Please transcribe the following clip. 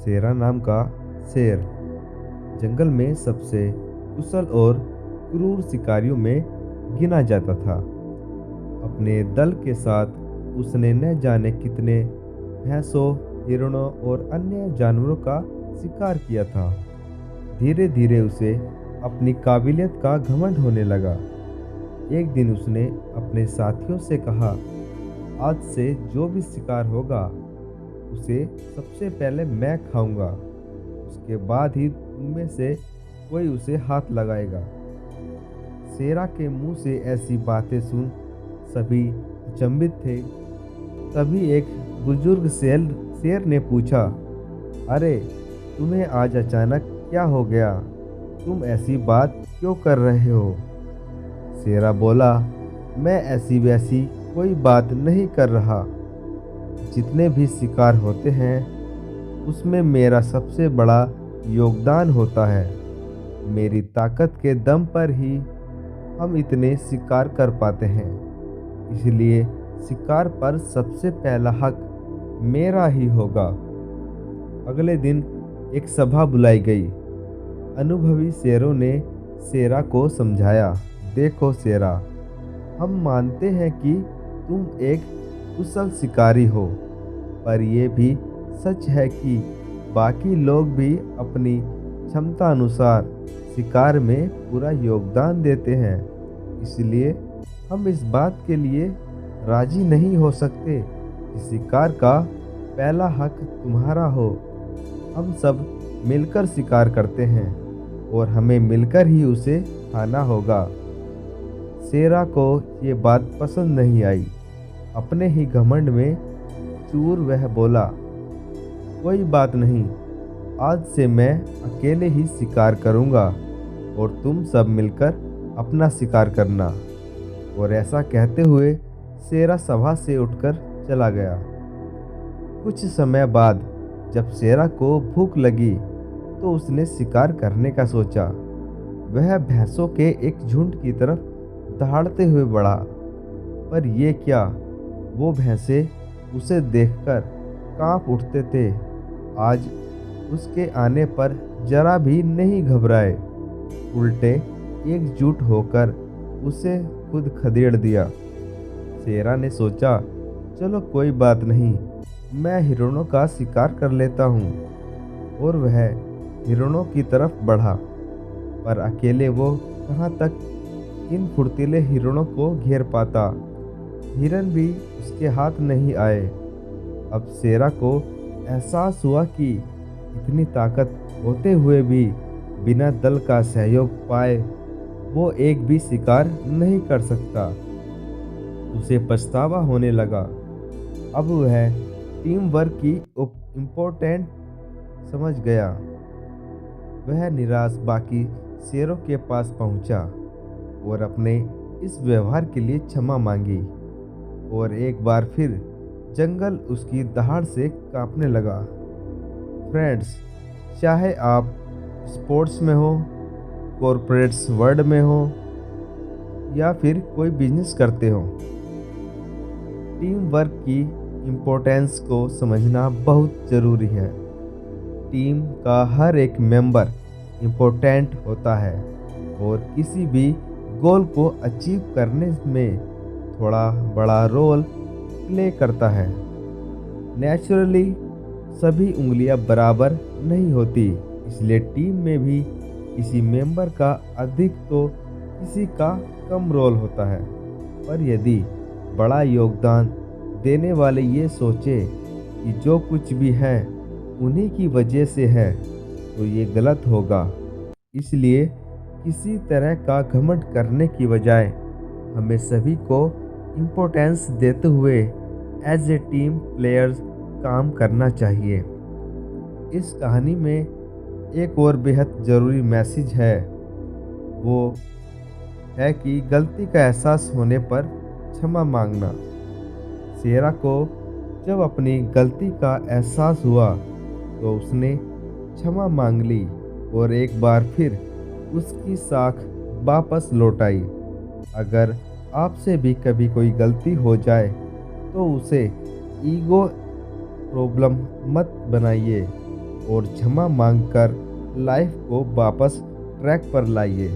शेरा नाम का शेर जंगल में सबसे कुशल और क्रूर शिकारियों में गिना जाता था। अपने दल के साथ उसने न जाने कितने भैंसों, हिरणों और अन्य जानवरों का शिकार किया था। धीरे धीरे उसे अपनी काबिलियत का घमंड होने लगा। एक दिन उसने अपने साथियों से कहा, आज से जो भी शिकार होगा उसे सबसे पहले मैं खाऊंगा, उसके बाद ही तुम में से कोई उसे हाथ लगाएगा। शेरा के मुंह से ऐसी बातें सुन सभी अचंभित थे। तभी एक बुजुर्ग शेर ने पूछा, अरे तुम्हें आज अचानक क्या हो गया? तुम ऐसी बात क्यों कर रहे हो? शेरा बोला, मैं ऐसी वैसी कोई बात नहीं कर रहा। जितने भी शिकार होते हैं उसमें मेरा सबसे बड़ा योगदान होता है। मेरी ताकत के दम पर ही हम इतने शिकार कर पाते हैं, इसलिए शिकार पर सबसे पहला हक मेरा ही होगा। अगले दिन एक सभा बुलाई गई। अनुभवी शेरों ने शेरा को समझाया, देखो शेरा, हम मानते हैं कि तुम एक कुशल शिकारी हो, पर यह भी सच है कि बाकी लोग भी अपनी क्षमता अनुसार शिकार में पूरा योगदान देते हैं। इसलिए हम इस बात के लिए राजी नहीं हो सकते कि शिकार का पहला हक तुम्हारा हो। हम सब मिलकर शिकार करते हैं और हमें मिलकर ही उसे खाना होगा। शेरा को ये बात पसंद नहीं आई। अपने ही घमंड में चूर वह बोला, कोई बात नहीं, आज से मैं अकेले ही शिकार करूंगा और तुम सब मिलकर अपना शिकार करना। और ऐसा कहते हुए शेरा सभा से उठकर चला गया। कुछ समय बाद जब शेरा को भूख लगी तो उसने शिकार करने का सोचा। वह भैंसों के एक झुंड की तरफ दहाड़ते हुए बढ़ा, पर यह क्या, वो भैंसे उसे देखकर कांप उठते थे। आज उसके आने पर जरा भी नहीं घबराए, उल्टे एकजुट होकर उसे खुद खदेड़ दिया। शेरा ने सोचा, चलो कोई बात नहीं, मैं हिरणों का शिकार कर लेता हूँ। और वह हिरणों की तरफ बढ़ा, पर अकेले वो कहाँ तक इन फुर्तीले हिरणों को घेर पाता। हिरन भी उसके हाथ नहीं आए। अब शेरा को एहसास हुआ कि इतनी ताकत होते हुए भी बिना दल का सहयोग पाए वो एक भी शिकार नहीं कर सकता। उसे पछतावा होने लगा। अब वह टीम वर्क की इम्पोर्टेंट समझ गया। वह निराश बाकी शेरों के पास पहुंचा और अपने इस व्यवहार के लिए क्षमा मांगी। और एक बार फिर जंगल उसकी दहाड़ से कांपने लगा। फ्रेंड्स, चाहे आप स्पोर्ट्स में हो, कॉरपोरेट्स वर्ल्ड में हो या फिर कोई बिजनेस करते हो, टीम वर्क की इम्पोर्टेंस को समझना बहुत ज़रूरी है। टीम का हर एक मेंबर इम्पोर्टेंट होता है और किसी भी गोल को अचीव करने में थोड़ा बड़ा रोल प्ले करता है। नेचुरली सभी उंगलियां बराबर नहीं होती, इसलिए टीम में भी किसी मेंबर का अधिक तो किसी का कम रोल होता है। पर यदि बड़ा योगदान देने वाले ये सोचे कि जो कुछ भी है उन्हीं की वजह से है, तो ये गलत होगा। इसलिए किसी तरह का घमंड करने की बजाय हमें सभी को इम्पोर्टेंस देते हुए एज ए टीम प्लेयर्स काम करना चाहिए। इस कहानी में एक और बेहद ज़रूरी मैसेज है, वो है कि गलती का एहसास होने पर क्षमा मांगना। शेरा को जब अपनी गलती का एहसास हुआ तो उसने क्षमा मांग ली और एक बार फिर उसकी साख वापस लौट आई। अगर आपसे भी कभी कोई गलती हो जाए तो उसे ईगो प्रॉब्लम मत बनाइए। और क्षमा मांगकर लाइफ को वापस ट्रैक पर लाइए।